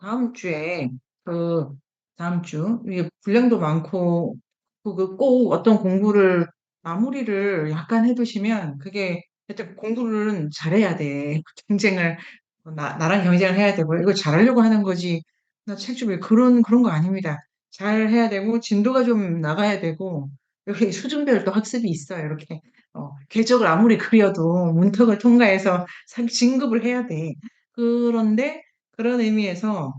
다음 주에 그 다음 주 이게 분량도 많고 꼭 어떤 공부를 마무리를 약간 해두시면 그게 하여튼 공부를 잘해야 돼. 경쟁을 나랑 경쟁을 해야 되고 이거 잘하려고 하는 거지. 나 책 좀 그런 거 아닙니다. 잘 해야 되고 진도가 좀 나가야 되고 여기 수준별 또 학습이 있어요. 이렇게 궤적을 아무리 그려도 문턱을 통과해서 진급을 해야 돼. 그런데 그런 의미에서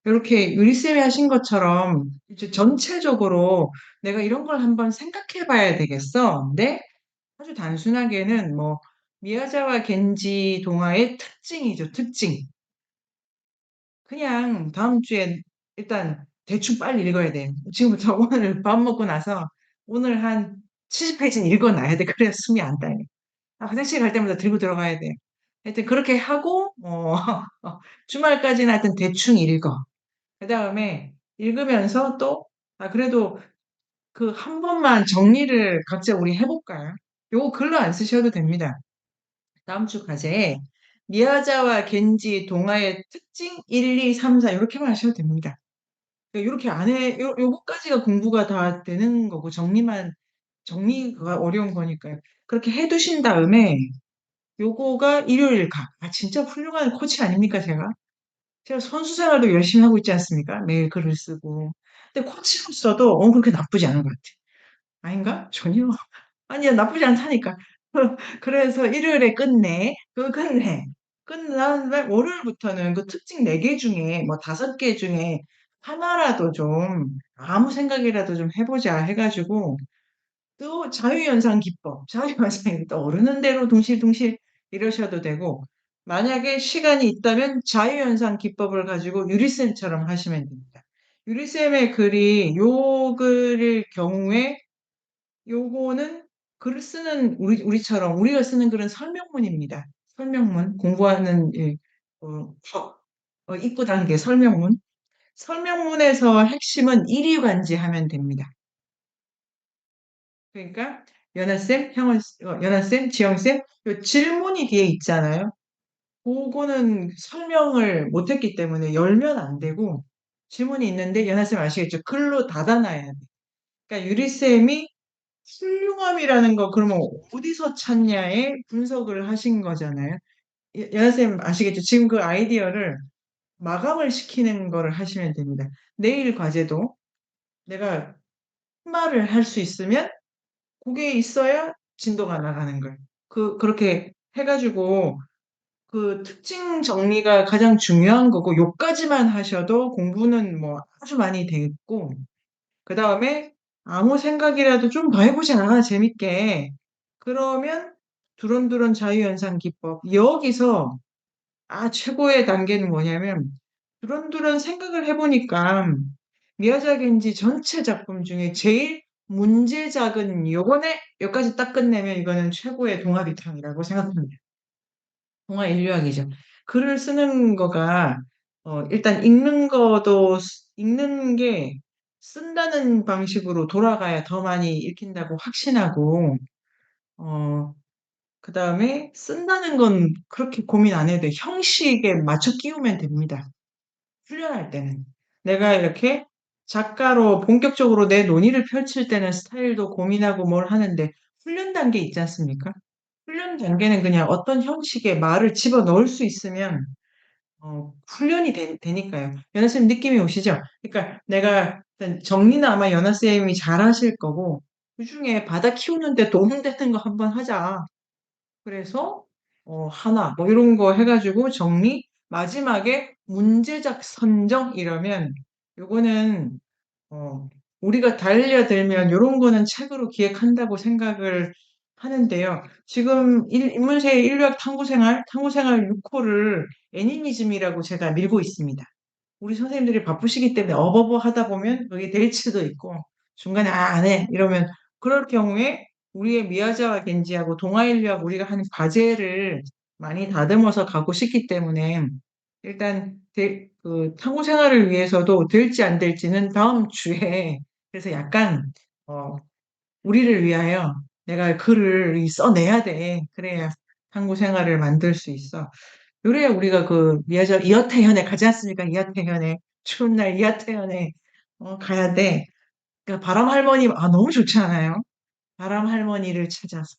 이렇게 유리쌤이 하신 것처럼 이제 전체적으로 내가 이런 걸 한번 생각해 봐야 되겠어. 근데 아주 단순하게는 뭐 미야자와 겐지 동화의 특징이죠, 특징. 그냥 다음 주에 일단 대충 빨리 읽어야 돼. 지금부터 오늘 밥 먹고 나서 오늘 한 70페이지는 읽어놔야 돼. 그래야 숨이 안 따요. 화장실 갈 때마다 들고 들어가야 돼. 하여튼 그렇게 하고 주말까지는 하여튼 대충 읽어. 그 다음에 읽으면서 또, 그래도 그 한 번만 정리를 각자 우리 해볼까요? 요거 글로 안 쓰셔도 됩니다. 다음 주 과제에 미야자와 겐지 동화의 특징 1, 2, 3, 4 이렇게만 하셔도 됩니다. 이렇게 안 해, 요거까지가 공부가 다 되는 거고 정리가 어려운 거니까요. 그렇게 해두신 다음에 요거가 일요일 가. 진짜 훌륭한 코치 아닙니까, 제가? 제가 선수 생활도 열심히 하고 있지 않습니까? 매일 글을 쓰고. 근데 코치로서도 그렇게 나쁘지 않은 것 같아요. 아닌가? 전혀. 아니야, 나쁘지 않다니까. 그래서 일요일에 끝내. 끝내. 끝난 다음에 월요일부터는 그 특징 4개 중에 뭐 5개 중에 하나라도 좀 아무 생각이라도 좀 해보자 해가지고 또 자유연상 기법, 자유연상이 또 오르는 대로 둥실둥실 이러셔도 되고, 만약에 시간이 있다면 자유연상 기법을 가지고 유리쌤처럼 하시면 됩니다. 유리쌤의 글이 요 글일 경우에 요거는 글을 쓰는 우리처럼 우리가 쓰는 글은 설명문입니다. 설명문 공부하는 입구 단계 설명문. 설명문에서 핵심은 일이관지 하면 됩니다. 그러니까 연하쌤, 연하쌤, 지영쌤, 요 질문이 뒤에 있잖아요. 그거는 설명을 못했기 때문에 열면 안 되고 질문이 있는데 연하쌤 아시겠죠? 글로 닫아놔야 돼. 그러니까 유리쌤이 훌륭함이라는 거 그러면 어디서 찾냐에 분석을 하신 거잖아요. 연하쌤 아시겠죠? 지금 그 아이디어를 마감을 시키는 거를 하시면 됩니다. 내일 과제도 내가 말을 할 수 있으면 그게 있어야 진도가 나가는 거예요. 그렇게 해가지고 그 특징 정리가 가장 중요한 거고, 요까지만 하셔도 공부는 뭐 아주 많이 되겠고, 그 다음에 아무 생각이라도 좀 더 해보자, 재밌게. 그러면 두런두런 자유연상 기법. 여기서, 최고의 단계는 뭐냐면, 두런두런 생각을 해보니까, 미야자겐지 전체 작품 중에 제일 문제작은 요거네? 여기까지 딱 끝내면 이거는 최고의 동화비탕이라고 생각합니다. 동화 인류학이죠. 글을 쓰는 거가 일단 읽는 게 쓴다는 방식으로 돌아가야 더 많이 읽힌다고 확신하고 어, 그다음에 쓴다는 건 그렇게 고민 안 해도 돼. 형식에 맞춰 끼우면 됩니다. 훈련할 때는. 내가 이렇게 작가로 본격적으로 내 논의를 펼칠 때는 스타일도 고민하고 뭘 하는데 훈련 단계 있지 않습니까? 훈련 단계는 그냥 어떤 형식의 말을 집어 넣을 수 있으면 훈련이 되니까요. 연하쌤 느낌이 오시죠? 그러니까 내가 일단 정리는 아마 연하쌤이 잘 하실 거고 그중에 바다 키우는데 도움되는 거 한번 하자. 그래서 하나 뭐 이런 거 해가지고 정리 마지막에 문제작 선정 이러면 요거는 어, 우리가 달려들면 이런 거는 책으로 기획한다고 생각을 하는데요. 지금 인문세의 인류학 탐구생활 6호를 애니미즘이라고 제가 밀고 있습니다. 우리 선생님들이 바쁘시기 때문에 어버버 하다 보면 그게 될지도 있고 중간에 안 해. 이러면 그럴 경우에 우리의 미야자와 겐지하고 동아인류학 우리가 하는 과제를 많이 다듬어서 가고 싶기 때문에 일단 그 탐구 생활을 위해서도 될지 안 될지는 다음 주에 그래서 약간 어, 우리를 위하여 내가 글을 써내야 돼. 그래야 탐구 생활을 만들 수 있어. 요래 우리가 그 이어태현에 가지 않습니까? 이어태현에 추운 날 이어태현에 가야 돼. 그러니까 바람 할머니 너무 좋지 않아요? 바람 할머니를 찾아서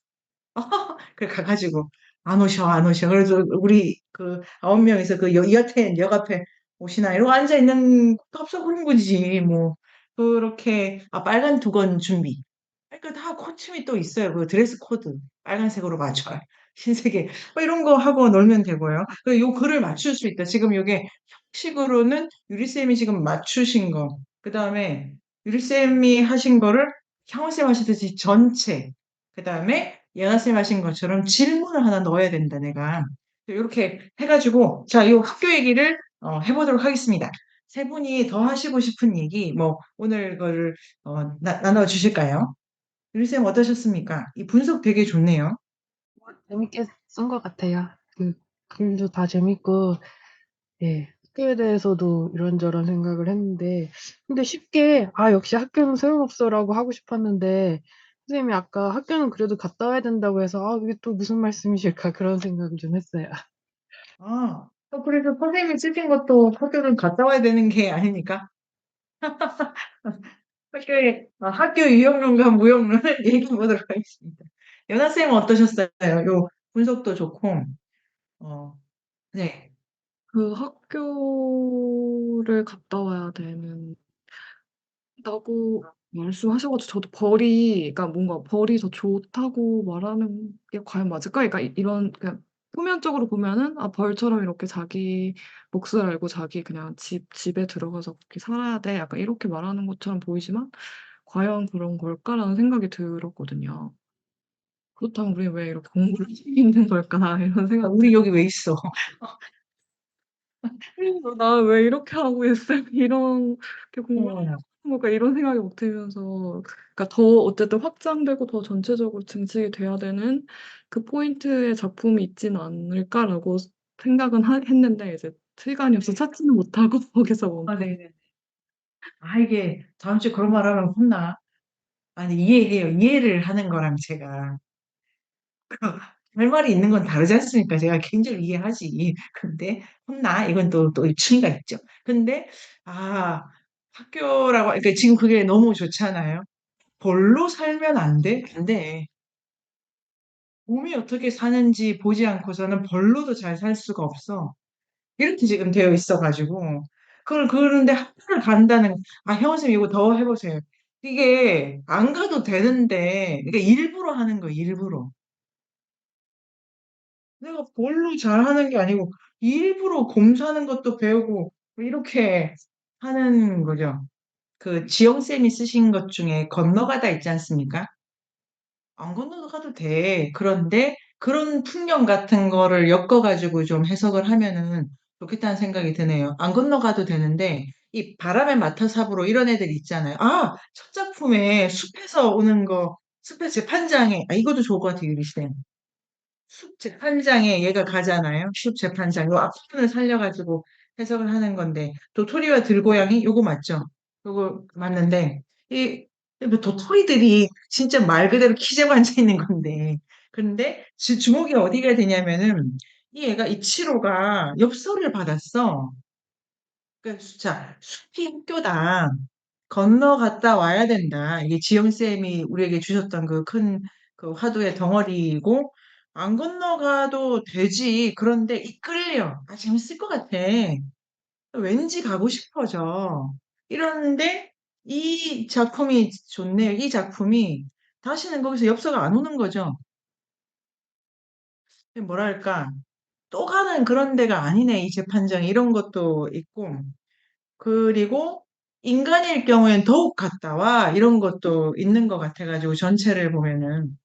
그 가가지고 안 오셔 안 오셔. 그래서 우리 그 9명이서 그 이어텐 역 앞에 오시나 이러고 앉아 있는 것도 없어 그런 거지 뭐. 그렇게 빨간 두건 준비. 그러니까 다 코침이 또 있어요. 그 드레스 코드 빨간색으로 맞춰. 흰색에 뭐 이런 거 하고 놀면 되고요. 요 글을 맞출 수 있다. 지금 요게 형식으로는 유리쌤이 지금 맞추신 거. 그다음에 유리쌤이 하신 거를 향호쌤 하시듯이 전체. 그다음에 예나쌤 하신 것처럼 질문을 하나 넣어야 된다, 내가. 이렇게 해가지고, 자, 이 학교 얘기를 해보도록 하겠습니다. 세 분이 더 하시고 싶은 얘기, 뭐, 오늘 그거를 나눠주실까요? 유리쌤 어떠셨습니까? 이 분석 되게 좋네요. 재밌게 쓴 것 같아요. 그 글도 다 재밌고, 예. 학교에 대해서도 이런저런 생각을 했는데, 근데 쉽게, 역시 학교는 소용없어라고 하고 싶었는데, 선생님이 아까 학교는 그래도 갔다 와야 된다고 해서, 이게 또 무슨 말씀이실까, 그런 생각을 좀 했어요. 그래서 선생님이 쓰신 것도 학교를 갔다 와야 되는 게 아니니까. 학교 유형론과 무형론을 얘기해 보도록 하겠습니다. 연하쌤은 어떠셨어요? 요 분석도 좋고, 어, 네. 그 학교를 갔다 와야 된다고 말씀하셔가지고 저도 벌이가 뭔가 벌이 더 좋다고 말하는 게 과연 맞을까? 그러니까 이런 그냥 표면적으로 보면은 벌처럼 이렇게 자기 몫을 알고 자기 그냥 집에 들어가서 그렇게 살아야 돼. 약간 이렇게 말하는 것처럼 보이지만 과연 그런 걸까라는 생각이 들었거든요. 그렇다면 우리 왜 이렇게 공부를 하고 있는 걸까? 이런 생각. 우리 여기 왜 있어? 그래서 '나 왜 이렇게 하고 있어?' 이렇게 공부를 어, 하려고 하는 걸까 이런 생각이 막 들면서 그러니까 더 어쨌든 확장되고 더 전체적으로 증식이 돼야 되는 그 포인트의 작품이 있지는 않을까라고 생각은 했는데 이제 시간이 없어서 찾지는 못하고 거기서 멈췄. 네네. 이게 다음 주에 그런 말 하면 혼나. 아니, 이해해요. 이해를 하는 거랑 제가. 할 말이 있는 건 다르지 않습니까? 제가 굉장히 이해하지. 근데 혼나? 이건 또 의추가 있죠. 근데, 학교라고, 그러니까 지금 그게 너무 좋잖아요. 벌로 살면 안 돼? 안 돼. 몸이 어떻게 사는지 보지 않고서는 벌로도 잘 살 수가 없어. 이렇게 지금 되어 있어가지고. 그런데 학교를 간다는, 형선생님 이거 더 해보세요. 이게 안 가도 되는데, 그러니까 일부러 하는 거, 일부러. 내가 뭘로 잘하는 게 아니고 일부러 곰사는 것도 배우고 이렇게 하는 거죠. 그 지영쌤이 쓰신 것 중에 건너가다 있지 않습니까? 안 건너가도 돼. 그런데 그런 풍경 같은 거를 엮어가지고 좀 해석을 하면은 좋겠다는 생각이 드네요. 안 건너가도 되는데 이 바람의 마타삽으로 이런 애들 있잖아요. 첫 작품에 숲에서 오는 거, 숲의 재판장에, 이것도 좋을 것 같아요, 유리쌤. 숲 재판장에 얘가 가잖아요. 숲 재판장. 요 앞부분을 살려가지고 해석을 하는 건데, 도토리와 들고양이? 요거 맞죠? 요거 맞는데, 뭐 도토리들이 진짜 말 그대로 키재고 앉아 있는 건데, 근데 주목이 어디가 되냐면은, 이 애가 이치로가 엽서를 받았어. 자, 숲이 학교다. 건너갔다 와야 된다. 이게 지영쌤이 우리에게 주셨던 그 큰 그 화두의 덩어리이고, 안 건너가도 되지. 그런데 이끌려. 재밌을 것 같아. 왠지 가고 싶어져. 이러는데, 이 작품이 좋네요. 이 작품이 다시는 거기서 엽서가 안 오는 거죠. 뭐랄까, 또 가는 그런 데가 아니네. 이 재판장이 이런 것도 있고. 그리고 인간일 경우엔 더욱 갔다 와 이런 것도 있는 것 같아가지고 전체를 보면은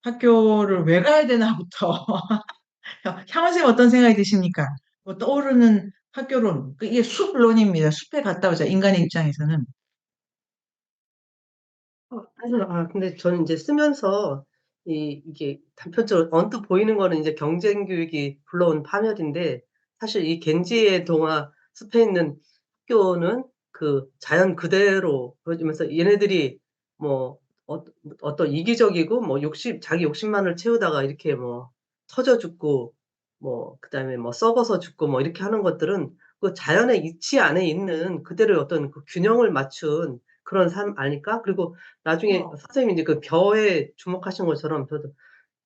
학교를 왜 가야 되나부터 향원 쌤 어떤 생각이 드십니까? 뭐 떠오르는 학교론 이게 숲론입니다. 숲에 갔다 오자 인간의 입장에서는. 사실 근데 저는 이제 쓰면서 이게 단편적으로 언뜻 보이는 거는 이제 경쟁 교육이 불러온 파멸인데, 사실 이 겐지의 동화 숲에 있는 학교는 그 자연 그대로 보여주면서 얘네들이 뭐 어떤 이기적이고 뭐 자기 욕심만을 채우다가 이렇게 뭐 터져 죽고 그다음에 썩어서 죽고 이렇게 하는 것들은 그 자연의 이치 안에 있는 그대로의 어떤 그 균형을 맞춘 그런 삶 아닐까? 그리고 나중에 어, 선생님이 인제 그 벼에 주목하신 것처럼 저도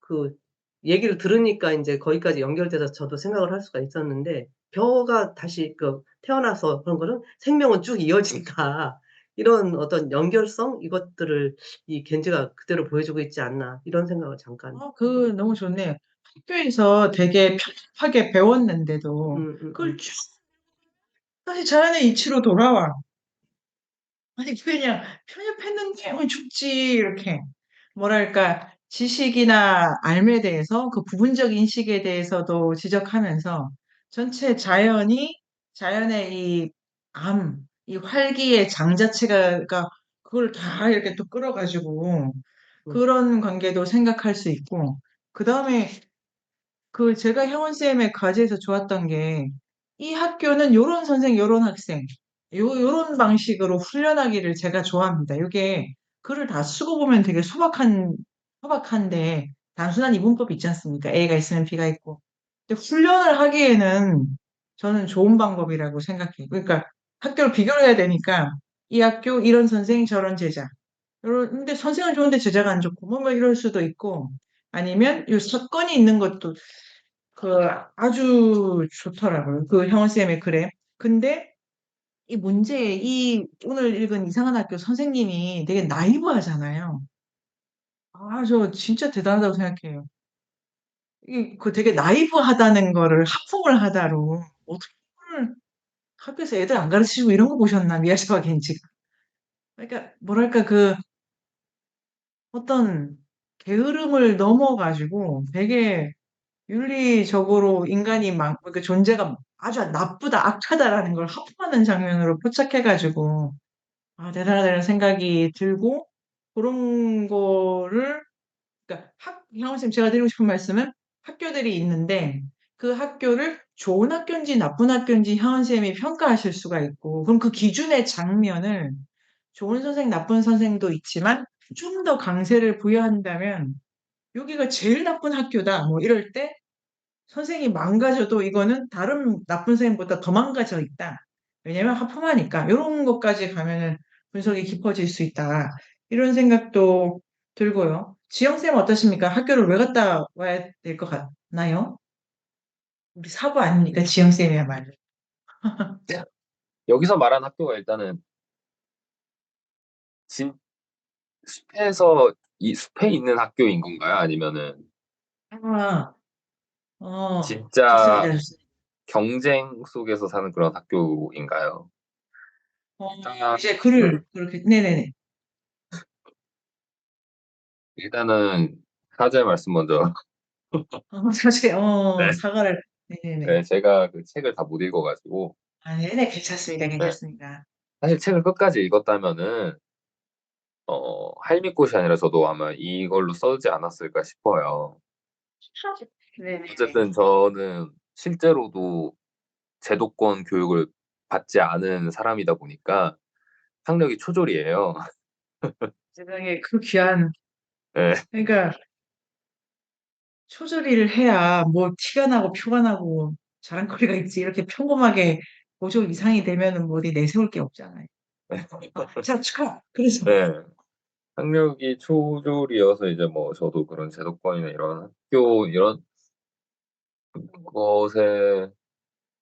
그 얘기를 들으니까 인제 거기까지 연결돼서 저도 생각을 할 수가 있었는데, 벼가 다시 태어나서 그런 거는 생명은 쭉 이어진다. 이런 어떤 연결성 이것들을 이 겐지가 그대로 보여주고 있지 않나, 이런 생각을 잠깐 해 보게 너무 됩니다. 좋네요. 학교에서 되게 편협하게 배웠는데도 그걸 음음음. 쭉 다시 자연의 이치로 돌아와. 아니, 그냥 편협했는데, 죽지, 이렇게. 뭐랄까, 지식이나 삶에 대해서, 그 부분적 인식에 대해서도 지적하면서, 전체 자연의 이 활기의 장 자체가, 그걸 다 이렇게 또 끌어가지고, 음. 그런 관계도 생각할 수 있고, 그 다음에 제가 혜원쌤의 과제에서 좋았던 게, 이 학교는 요런 선생, 요런 학생, 요런 방식으로 훈련하기를 제가 좋아합니다. 이게 글을 다 쓰고 보면 되게 소박한데, 단순한 이분법이 있지 않습니까? A가 있으면 B가 있고. 근데 훈련을 하기에는 저는 좋은 방법이라고 생각해요. 그러니까 학교를 비교를 해야 되니까, 이 학교 이런 선생, 저런 제자. 근데 선생은 좋은데 제자가 안 좋고, 뭐 이럴 수도 있고, 아니면 이 사건이 있는 것도 그 아주 좋더라고요. 그 형원쌤의 글에. 근데 이 문제, 오늘 읽은 이상한 학교 선생님이 되게 나이브하잖아요. 저 진짜 대단하다고 생각해요. 되게 나이브하다는 거를 하품을 하다로 어떻게 그걸 학교에서 애들 안 가르치고 이런 거 보셨나, 미야자와 겐지가. 그러니까 뭐랄까 어떤 게으름을 넘어가지고 되게 윤리적으로 인간이 그 존재가 아주 나쁘다, 악하다라는 걸 하품하는 장면으로 포착해가지고, 대단하다는 생각이 들고, 그런 거를, 그러니까 형원쌤 제가 드리고 싶은 말씀은 학교들이 있는데, 그 학교를 좋은 학교인지 나쁜 학교인지 형원쌤이 평가하실 수가 있고, 그럼 그 기준의 장면을 좋은 선생, 나쁜 선생도 있지만, 좀 더 강세를 부여한다면, 여기가 제일 나쁜 학교다, 뭐 이럴 때, 선생이 망가져도 이거는 다른 나쁜 선생님보다 더 망가져 있다. 왜냐면 하품하니까. 이런 것까지 가면은 분석이 깊어질 수 있다. 이런 생각도 들고요. 지영쌤 어떠십니까? 학교를 왜 갔다 와야 될 것 같나요? 우리 사부 아닙니까? 지영쌤이야말로. 여기서 말한 학교가 일단은 진 숲에서 이 숲에 있는 학교인 건가요? 아니면은 아, 진짜 좋습니다. 좋습니다. 경쟁 속에서 사는 그런 학교인가요? 일단 이제 네. 글을 그렇게, 네네네. 일단은 사죄의 말씀 먼저. 사실, 네. 사과를, 네네네. 네, 제가 그 책을 다 못 읽어 가지고 네네, 괜찮습니다. 네. 괜찮습니다. 사실 책을 끝까지 읽었다면은 할미꽃이 아니라 저도 아마 이걸로 써지 않았을까 싶어요. 네네네. 어쨌든 저는 실제로도 제도권 교육을 받지 않은 사람이다 보니까 학력이 초졸이에요. 세상에 그 귀한, 예. 그러니까 초조리를 해야 뭐 티가 나고 표가 나고 자랑거리가 있지. 이렇게 평범하게 고졸 이상이 되면은 뭐 어디 내세울 게 없잖아요. 자, 축하. 그래서 네. 학력이 초졸이어서 이제 저도 그런 제도권이나 이런 학교 이런 것에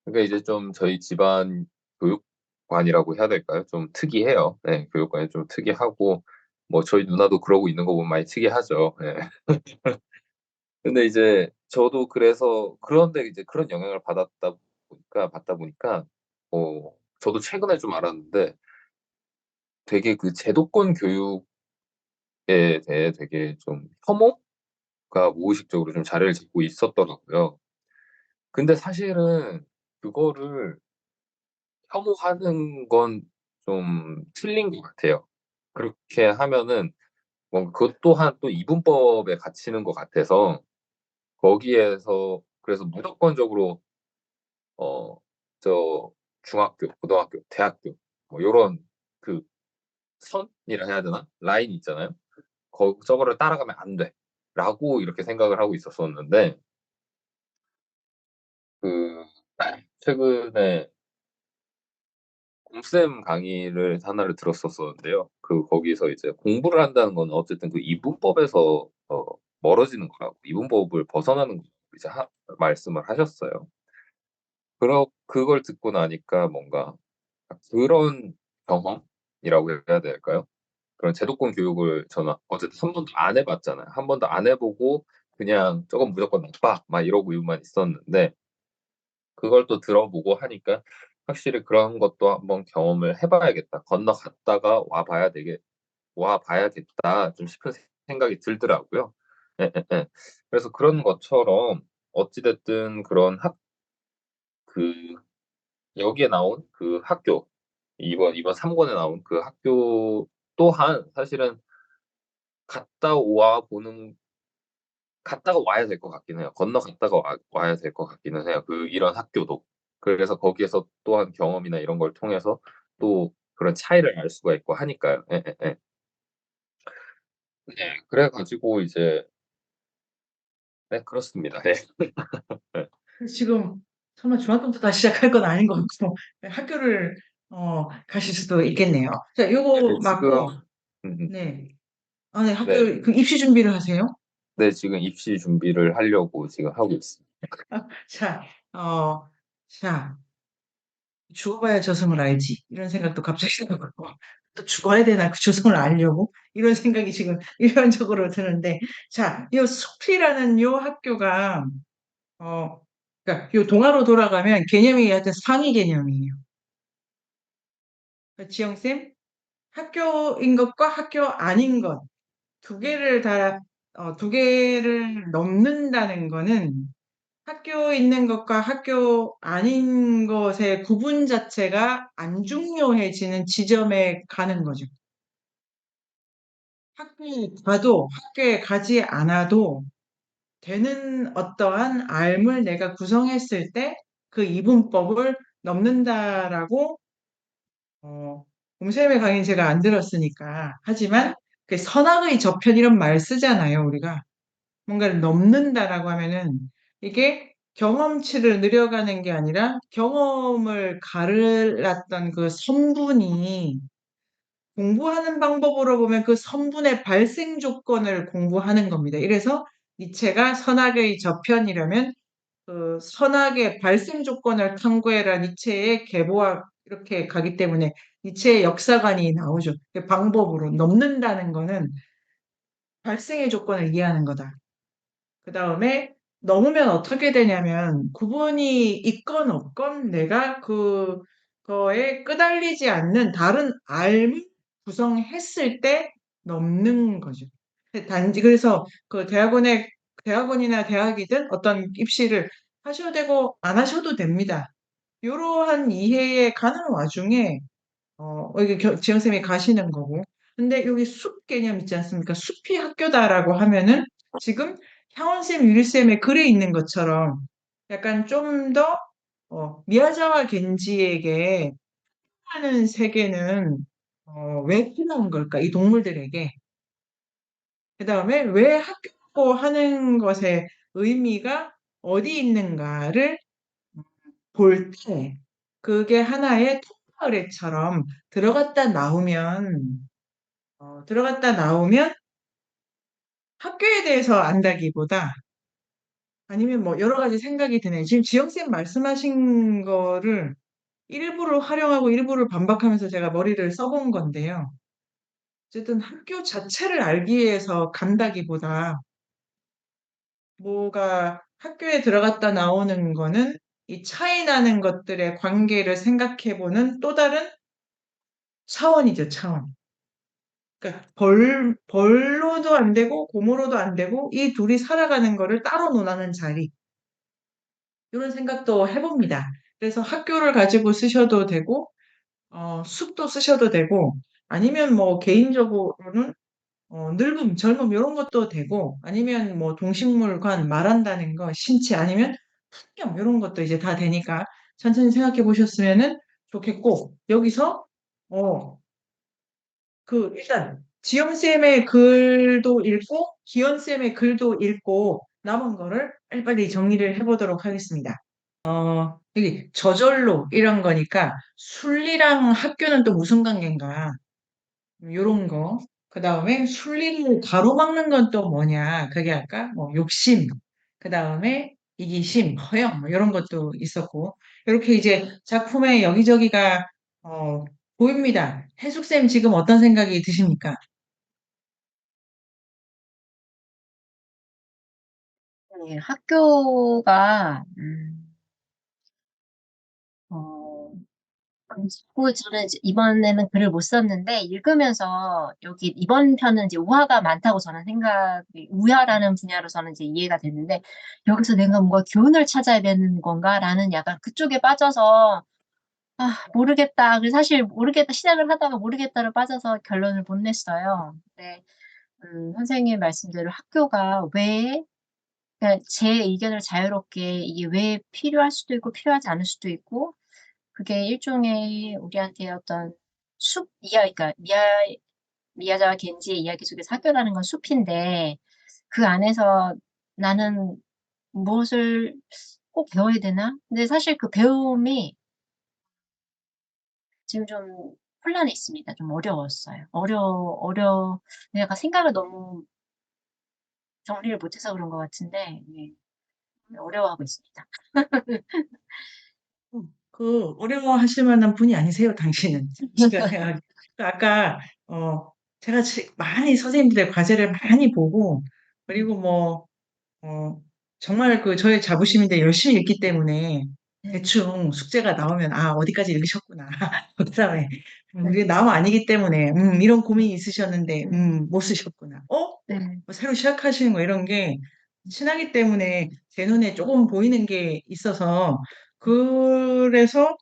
그러니까 이제 좀 저희 집안 교육관이라고 해야 될까요? 좀 특이해요. 네. 교육관이 좀 특이하고 저희 누나도 그러고 있는 거 보면 많이 특이하죠. 예. 근데 이제 저도 그래서 그런데 이제 그런 영향을 받다 보니까 저도 최근에 좀 알았는데 되게 그 제도권 교육에 대해 되게 좀 혐오가 무의식적으로 좀 자리를 잡고 있었더라고요. 근데 사실은 그거를 혐오하는 건 좀 틀린 것 같아요. 그렇게 하면은 그것 또한 또 이분법에 갇히는 것 같아서 거기에서 그래서 무조건적으로 어 저 중학교, 고등학교, 대학교 요런 그 선이라 해야 되나? 라인이 있잖아요. 저거를 따라가면 안 돼.'라고 이렇게 생각을 하고 있었었는데 그 최근에 곰쌤 강의를 하나를 들었었었는데요. 거기서 이제 공부를 한다는 건 어쨌든 그 이분법에서 멀어지는 거라고, 이분법을 벗어나는 거라고 이제 말씀을 하셨어요. 그걸 듣고 나니까 뭔가 그런 경험이라고 해야 될까요? 그런 제도권 교육을 저는 어쨌든 한 번도 안 해 봤잖아요. 한 번도 안 해 보고 그냥 '저건 무조건 나빠.' 막 이러고만 있었는데, 그걸 또 들어보고 하니까 확실히 '그런 것도 한번 경험을 해 봐야겠다. 건너갔다가 와 봐야겠다.' 좀 싶은 생각이 들더라고요. 예예예. 그래서 그런 것처럼 어찌 됐든 그런 그 여기에 나온 그 학교, 이번 3 권에 나온 그 학교 또한 사실은 갔다 와 보는 갔다가 와야 될 것 같긴 해요. 건너갔다가 와야 될 것 같기는 해요, 이런 학교도. 그래서 거기에서 또한 경험이나 이런 걸 통해서 또 그런 차이를 알 수가 있고 하니까요. 예예예. 네. 그래 가지고 이제 네, 그렇습니다. 예. 예. 그래서 지금 설마 중학교부터 다시 시작할 건 아닌 것 같고 네, 학교를 가실 수도 있겠네요. 자, 네, 요거 지금 맞고 음음. 네. 아, 네, 학교 네. 그 입시 준비를 하세요? 네, 지금 입시 준비를 하려고 지금 하고 있습니다. 자, 어, 자, 죽어봐야 저승을 알지. 이런 생각도 갑자기 들고, 또 죽어야 되나, 그 저승을 알려고? 이런 생각이 지금 일반적으로 드는데, 자, 요 숲이라는 요 학교가, 어, 그러니까 요 동화로 돌아가면 개념이 하여튼 상위 개념이에요. 그러니까 지영쌤, 학교인 것과 학교 아닌 것, 두 개를 넘는다는 거는 학교 있는 것과 학교 아닌 것의 구분 자체가 안 중요해지는 지점에 가는 거죠. 학교에 가도 학교에 가지 않아도 되는 어떠한 알을 내가 구성했을 때 그 이분법을 넘는다라고 곰쌤의 강의는 제가 안 들었으니까 하지만 그 선악의 저편 이런 말 쓰잖아요, 우리가. 뭔가를 넘는다라고 하면은 이게 경험치를 늘려가는 게 아니라 경험을 가르랐던 그 선분이 공부하는 방법으로 보면 그 선분의 발생 조건을 공부하는 겁니다. 이래서 니체가 선악의 저편이라면 그 선악의 발생 조건을 탐구해라 니체의 계보학 이렇게 가기 때문에 니체의 역사관이 나오죠. 그 방법으로 넘는다는 거는 발생의 조건을 이해하는 거다. 그 다음에 넘으면 어떻게 되냐면 구분이 있건 없건 내가 그거에 끄달리지 않는 다른 알을 구성했을 때 넘는 거죠. 단지 그래서 그 대학원이나 대학이든 어떤 입시를 하셔도 되고 안 하셔도 됩니다. 이러한 이해에 가는 와중에 여기 지영쌤이 가시는 거고. 근데 여기 숲 개념 있지 않습니까? 숲이 학교다라고 하면은 지금 향원쌤, 유리쌤의 글에 있는 것처럼 약간 좀 더, 미야자와 겐지에게 하는 세계는, 왜 필요한 걸까? 이 동물들에게. 그 다음에 왜 학교라고 하는 것의 의미가 어디 있는가를 볼 때, 그게 하나의 통과의례처럼 들어갔다 나오면 학교에 대해서 안다기보다 아니면 뭐 여러 가지 생각이 드네요. 지금 지영쌤 말씀하신 거를 일부를 활용하고 일부를 반박하면서 제가 머리를 써본 건데요. 어쨌든 학교 자체를 알기 위해서 간다기보다 뭐가 학교에 들어갔다 나오는 거는 이 차이 나는 것들의 관계를 생각해보는 또 다른 차원이죠, 차원. 그러니까 벌로도 안 되고 고모로도 안 되고 이 둘이 살아가는 거를 따로 논하는 자리. 이런 생각도 해봅니다. 그래서 학교를 가지고 쓰셔도 되고, 숲도 쓰셔도 되고, 아니면 뭐 개인적으로는 늙음, 젊음 이런 것도 되고, 아니면 뭐 동식물관 말한다는 거, 신체 아니면 풍경 이런 것도 이제 다 되니까 천천히 생각해 보셨으면은 좋겠고, 여기서 일단 지영쌤의 글도 읽고 기현쌤의 글도 읽고 남은 거를 빨리빨리 정리를 해보도록 하겠습니다. 여기 저절로 이런 거니까 순리랑 학교는 또 무슨 관계인가? 요런 거. 그 다음에 순리를 가로막는 건 또 뭐냐? 그게 아까 뭐 욕심, 그 다음에 이기심, 허영, 뭐 이런 것도 있었고. 이렇게 이제 작품의 여기저기가, 보입니다. 해숙쌤 지금 어떤 생각이 드십니까? 네, 학교가 그리고 저는 이번에는 글을 못 썼는데 읽으면서 여기 이번 편은 이제 우화가 많다고 저는 우화라는 분야로 저는 이제 이해가 됐는데 여기서 내가 뭔가 교훈을 찾아야 되는 건가라는 약간 그쪽에 빠져서 모르겠다. 그래서 사실 모르겠다 시작을 하다가 모르겠다로 빠져서 결론을 못 냈어요. 근데 선생님 말씀대로 학교가 왜 그러니까 제 의견을 자유롭게 이게 왜 필요할 수도 있고 필요하지 않을 수도 있고 그게 일종의 우리한테 어떤 그러니까 미야자와 겐지의 이야기 속에서 학교라는 건 숲인데 그 안에서 나는 무엇을 꼭 배워야 되나? 근데 사실 그 배움이 지금 좀 혼란해 있습니다. 좀 어려웠어요. 내가 생각을 너무 정리를 못해서 그런 것 같은데, 어려워하고 있습니다. 어려워하실 만한 분이 아니세요, 당신은. 제가 생각, 아까, 제가 많이 선생님들의 과제를 많이 보고, 그리고 뭐, 정말 저의 자부심인데 열심히 읽기 때문에 대충 숙제가 나오면, 어디까지 읽으셨구나. 그다음에, 우리 남 아니기 때문에, 이런 고민이 있으셨는데, 못 쓰셨구나. 네. 뭐 새로 시작하시는 거 이런 게 친하기 때문에 제 눈에 조금 보이는 게 있어서, 그래서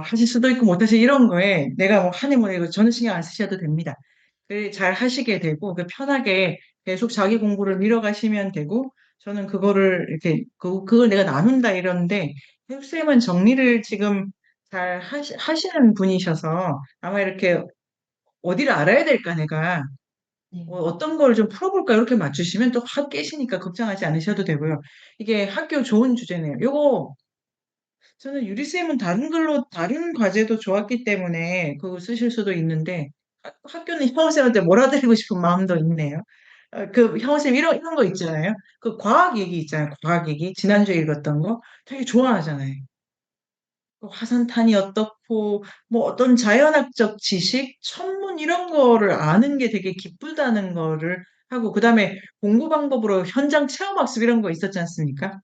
하실 수도 있고 못하실 이런 거에 내가 뭐 하네 뭐네 이거 저는 신경 안 쓰셔도 됩니다. 잘 하시게 되고 편하게 계속 자기 공부를 밀어가시면 되고 저는 그거를 이렇게 그걸 내가 나눈다 이러는데 쌤은 정리를 지금 잘 하시는 분이셔서 아마 이렇게 어디를 알아야 될까 내가 네. 어떤 걸 좀 풀어볼까 이렇게 맞추시면 또 확 깨시니까 걱정하지 않으셔도 되고요. 이게 학교 좋은 주제네요. 요거 저는 유리쌤은 다른 과제도 좋았기 때문에 그거 쓰실 수도 있는데, 학교는 형원쌤한테 몰아드리고 싶은 마음도 있네요. 형원쌤 이런 거 있잖아요. 그 과학 얘기 있잖아요. 과학 얘기. 지난주에 읽었던 거. 되게 좋아하잖아요. 그 화산탄이 어떻고, 뭐 어떤 자연학적 지식, 천문 이런 거를 아는 게 되게 기쁘다는 거를 하고, 그 다음에 공부 방법으로 현장 체험학습 이런 거 있었지 않습니까?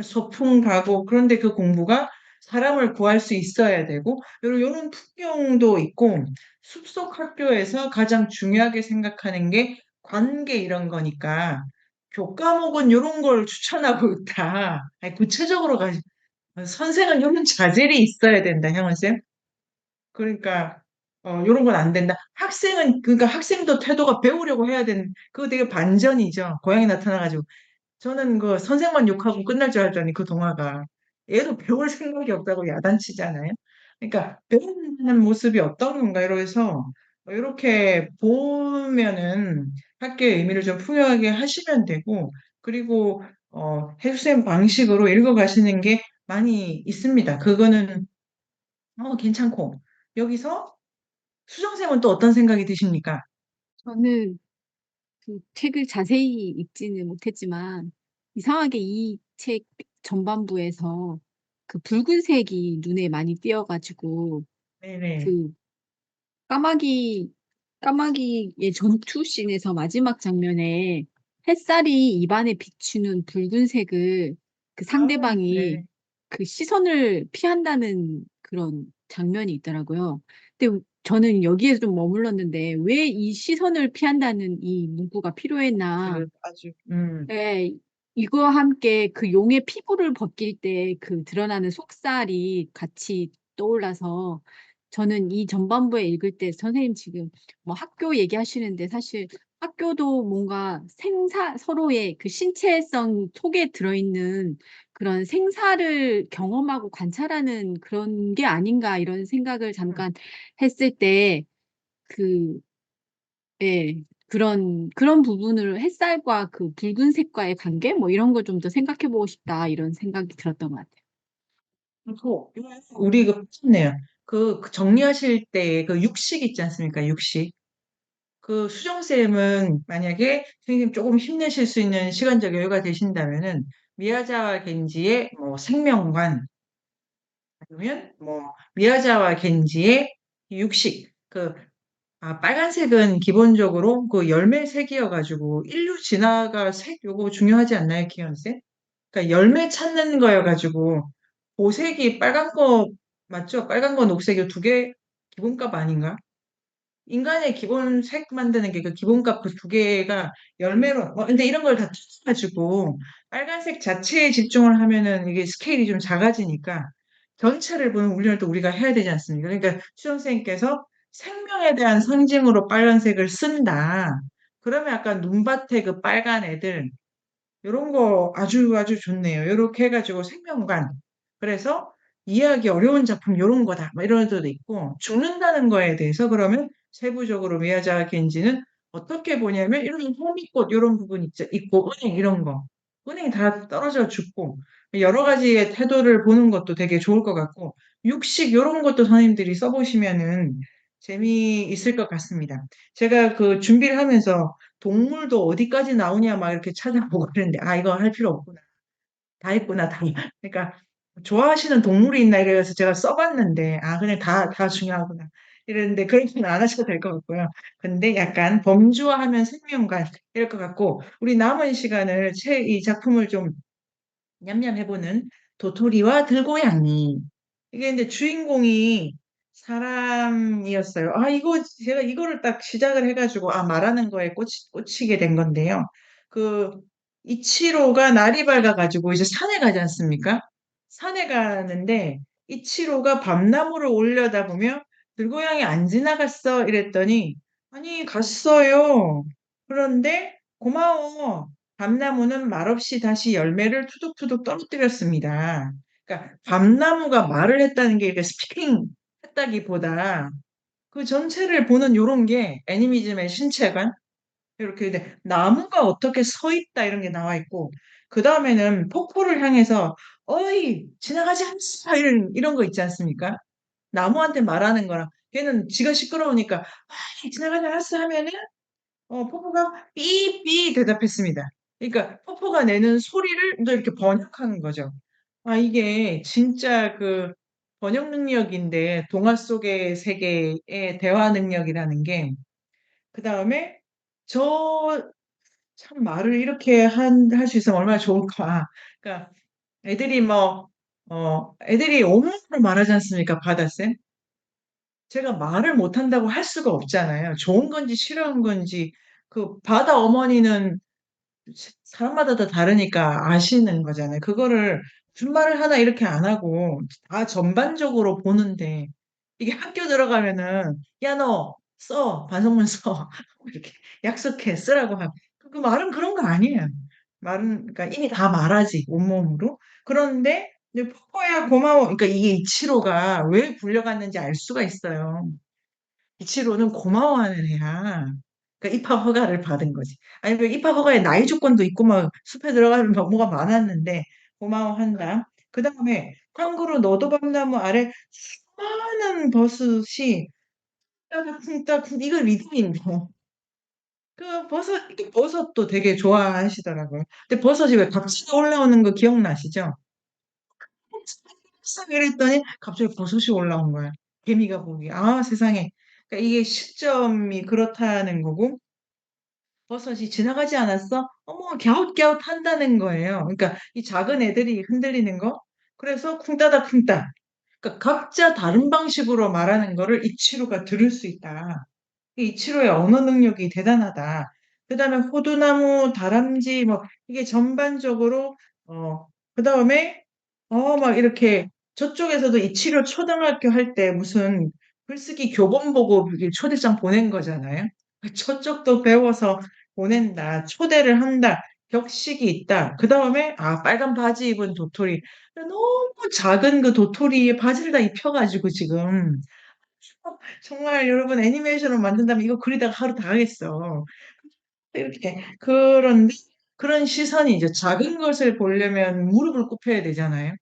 소풍 가고 그런데 그 공부가 사람을 구할 수 있어야 되고 요런 풍경도 있고 숲속 학교에서 가장 중요하게 생각하는 게 관계 이런 거니까 교과목은 요런 걸 추천하고 있다. 아니, 구체적으로 선생은 요런 자질이 있어야 된다, 형원쌤. 그러니까 요런 건 안 된다. 그러니까 학생도 태도가 배우려고 해야 되는 그거 되게 반전이죠. 고양이 나타나가지고 저는 그 선생만 욕하고 끝날 줄 알았더니 그 동화가 얘도 배울 생각이 없다고 야단치잖아요. 그러니까 배우는 모습이 어떤 건가 이러면서 이렇게 보면은 학교의 의미를 좀 풍요하게 하시면 되고 그리고 해수쌤 방식으로 읽어가시는 게 많이 있습니다. 그거는 괜찮고 여기서 수정쌤은 또 어떤 생각이 드십니까? 저는 그 책을 자세히 읽지는 못했지만 이상하게 이 책 전반부에서 그 붉은색이 눈에 많이 띄어가지고 네네. 그 까마귀의 전투 씬에서 마지막 장면에 햇살이 입안에 비추는 붉은색을 그 상대방이 네. 그 시선을 피한다는 그런 장면이 있더라고요. 근데 저는 여기에 좀 머물렀는데 왜 이 시선을 피한다는 이 문구가 필요했나. 아주 예. 이거와 함께 그 용의 피부를 벗길 때 그 드러나는 속살이 같이 떠올라서 저는 이 전반부에 읽을 때 선생님 지금 뭐 학교 얘기하시는데 사실 학교도 뭔가 서로의 그 신체성 속에 들어있는 그런 생사를 경험하고 관찰하는 그런 게 아닌가 이런 생각을 잠깐 했을 때 그 예. 그런 부분을 햇살과 그 붉은색과의 관계 뭐 이런 걸 좀 더 생각해 보고 싶다 이런 생각이 들었던 것 같아요. 우리 그 네요. 그 정리하실 때 그 육식 있지 않습니까? 육식. 그 수정쌤은 만약에 선생님 조금 힘내실 수 있는 시간적 여유가 되신다면은 미야자와 겐지의 뭐 생명관 아니면 뭐 미야자와 겐지의 육식 빨간색은 기본적으로 그 열매 색이어가지고 인류 진화가 색 요거 중요하지 않나요, 기현쌤? 그러니까 열매 찾는 거여가지고 보색이 빨간 거 맞죠? 빨간 거 녹색 이 두 개 기본값 아닌가? 인간의 기본 색 만드는 게 그 기본값 그 두 개가 열매로 근데 이런 걸 다 가지고 빨간색 자체에 집중을 하면은 이게 스케일이 좀 작아지니까 전체를 보는 훈련을 또 우리가 해야 되지 않습니까? 그러니까 수정선생님께서 생명에 대한 상징으로 빨간색을 쓴다. 그러면 약간 눈밭에 그 빨간 애들 요런 거 아주 아주 좋네요. 요렇게 해가지고 생명관. 그래서 이해하기 어려운 작품 요런 거다. 뭐 이런 데도 있고 죽는다는 거에 대해서 그러면 세부적으로 미야자키 겐지는 어떻게 보냐면 이런 호미꽃 요런 부분 있고 은행 이런 거. 은행이 다 떨어져 죽고 여러 가지의 태도를 보는 것도 되게 좋을 것 같고 육식 요런 것도 선생님들이 써보시면은 재미있을 것 같습니다. 제가 그 준비를 하면서 동물도 어디까지 나오냐 막 이렇게 찾아보고 그랬는데 이거 할 필요 없구나. 다 했구나 다. 그러니까 좋아하시는 동물이 있나 이래서 제가 써봤는데 그냥 다 중요하구나. 이랬는데 그렇게는 안 하셔도 될 것 같고요. 근데 약간 범주화하면 생명관 이럴 것 같고 우리 남은 시간을 이 작품을 좀 냠냠해보는 도토리와 들고양이. 이게 근데 주인공이 사람이었어요. 제가 이거를 딱 시작을 해가지고, 말하는 거에 꽂히게 된 건데요. 그, 이치로가 날이 밝아가지고 이제 산에 가지 않습니까? 산에 가는데, 이치로가 밤나무를 올려다보며, 들고양이 안 지나갔어? 이랬더니, 아니, 갔어요. 그런데, 고마워. 밤나무는 말없이 다시 열매를 투둑투둑 떨어뜨렸습니다. 그러니까 밤나무가 말을 했다는 게 이렇게 스피킹 했다기보다 그 전체를 보는 요런 게 애니미즘의 신체관 이렇게 나무가 어떻게 서 있다 이런 게 나와 있고 그 다음에는 폭포를 향해서 어이 지나가지 않소 이런 거 있지 않습니까? 나무한테 말하는 거랑 걔는 지가 시끄러우니까 지나가지 않았어 하면은 폭포가 삐삐 대답했습니다. 그러니까 폭포가 내는 소리를 또 이렇게 번역하는 거죠. 이게 진짜 그 번역 능력인데 동화 속의 세계의 대화 능력이라는 게 그다음에 저 참 말을 이렇게 할 수 있으면 얼마나 좋을까. 그러니까 애들이 애들이 온몸으로 말하지 않습니까, 바다쌤? 제가 말을 못한다고 할 수가 없잖아요. 좋은 건지 싫은 건지 그 바다 어머니는 사람마다 다 다르니까 아시는 거잖아요. 그거를 무슨 말을 하나 이렇게 안 하고 다 전반적으로 보는데 이게 학교 들어가면은 야 너 써 반성문 써 이렇게 약속해 쓰라고 하고 그 말은 그런 거 아니에요. 말은 그러니까 이미 다 말하지 온몸으로. 그런데 이제 포포야 고마워. 그러니까 이게 이치로가 왜 불려갔는지 알 수가 있어요. 이치로는 고마워하는 애야. 그러니까 입학 허가를 받은 거지. 아니면 입학 허가에 나이 조건도 있고 막 숲에 들어가면 막 뭐가 많았는데 고마워한다. 그 다음에 탕후루 너도밤나무 아래 수많은 버섯이 따닥쿵따쿵 이거 리듬인데 그 버섯도 되게 좋아하시더라고요. 근데 버섯이 왜 갑자기 올라오는 거 기억나시죠? 싹 이랬더니 갑자기 버섯이 올라온 거야. 개미가 보기. 세상에. 그러니까 이게 시점이 그렇다는 거고 버섯이 지나가지 않았어? 어머, 갸웃갸웃 한다는 거예요. 그러니까 이 작은 애들이 흔들리는 거. 그래서 쿵따다 쿵따. 그러니까 각자 다른 방식으로 말하는 거를 이치로가 들을 수 있다. 이 이치로의 언어 능력이 대단하다. 그다음에 호두나무, 다람쥐 뭐 이게 전반적으로 그다음에 막 이렇게 저쪽에서도 이치로 초등학교 할 때 무슨 글쓰기 교본 보고 이게 초대장 보낸 거잖아요. 저쪽도 배워서 보낸다. 초대를 한다. 격식이 있다. 그다음에 빨간 바지 입은 도토리. 너무 작은 그 도토리에 바지를 다 입혀가지고 지금 정말 여러분 애니메이션을 만든다면 이거 그리다가 하루 다 하겠어. 이렇게. 그런데 그런 시선이 이제 작은 것을 보려면 무릎을 꿇혀야 되잖아요.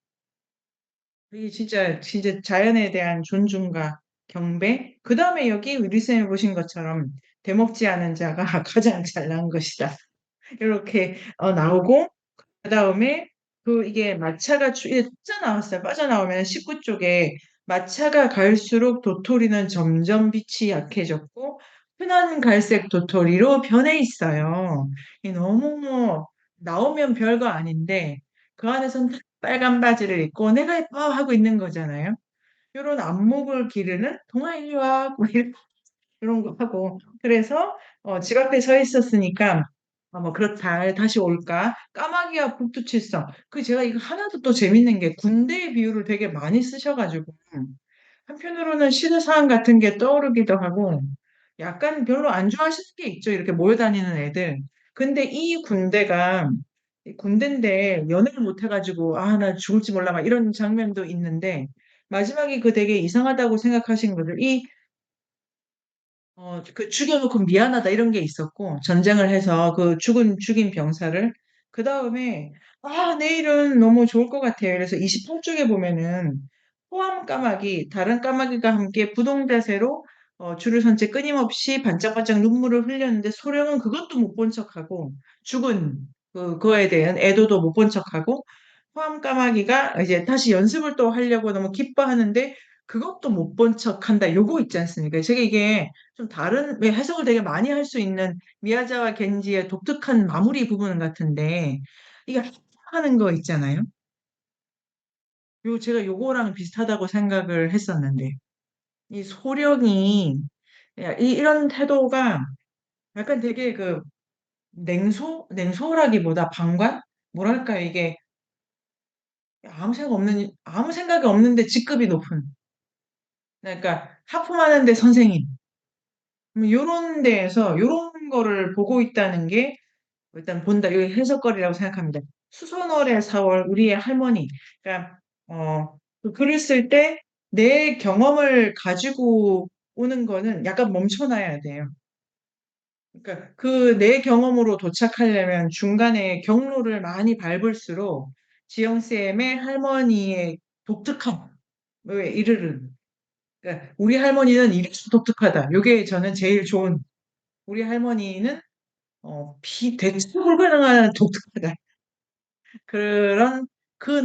이게 진짜 자연에 대한 존중과 경배. 그 다음에 여기 위리쌤이 보신 것처럼 되먹지 않은 자가 가장 잘난 것이다. 이렇게 나오고, 그 다음에 이게 마차가 이게 빠져나왔어요. 빠져나오면 19쪽에 마차가 갈수록 도토리는 점점 빛이 약해졌고 흔한 갈색 도토리로 변해 있어요. 이 너무 나오면 별거 아닌데 그 안에선 빨간 바지를 입고 내가 예뻐 하고 있는 거잖아요. 이런 안목을 기르는 동아 일리 와 뭐 이런 거 하고 그래서 집 앞에 서 있었으니까 뭐 그렇다 다시 올까 까마귀와 북두칠성 제가 이거 하나도 또 재밌는 게 군대의 비유를 되게 많이 쓰셔가지고 한편으로는 시대상황 같은 게 떠오르기도 하고 약간 별로 안 좋아하시는 게 있죠. 이렇게 모여 다니는 애들. 근데 이 군대인데 연애를 못 해가지고 아 나 죽을지 몰라 막 이런 장면도 있는데 마지막에 되게 이상하다고 생각하신 거를 죽여놓고 미안하다 이런 게 있었고, 전쟁을 해서 죽인 병사를. 그 다음에, 내일은 너무 좋을 것 같아요. 그래서 28쪽에 보면은, 포함 까마귀, 다른 까마귀가 함께 부동자세로 줄을 선 채 끊임없이 반짝반짝 눈물을 흘렸는데, 소령은 그것도 못 본 척하고, 죽은 그거에 대한 애도도 못 본 척하고, 포함 까마귀가 이제 다시 연습을 또 하려고 너무 기뻐하는데, 그것도 못 본 척한다. 요거 있지 않습니까? 제가 이게 좀 다른 왜 해석을 되게 많이 할 수 있는 미야자와 겐지의 독특한 마무리 부분 같은데 이게 하는 거 있잖아요. 제가 요거랑 비슷하다고 생각을 했었는데 이 소령이 이런 태도가 약간 되게 냉소라기보다 방관? 뭐랄까 이게 아무 생각이 없는데 직급이 높은 그러니까 하품하는데 선생님 요런 데에서 요런 거를 보고 있다는 게 일단 본다. 이거 해석거리라고 생각합니다. 수선월의 4월, 우리의 할머니. 그러니까, 그 글을 쓸 때 내 경험을 가지고 오는 거는 약간 멈춰놔야 돼요. 그러니까 내 경험으로 도착하려면 중간에 경로를 많이 밟을수록 지영쌤의 할머니의 독특함에 이르는. 그러니까 우리 할머니는 이래서 독특하다. 이게 저는 제일 좋은. 우리 할머니는 대체 불가능한 독특하다. 그런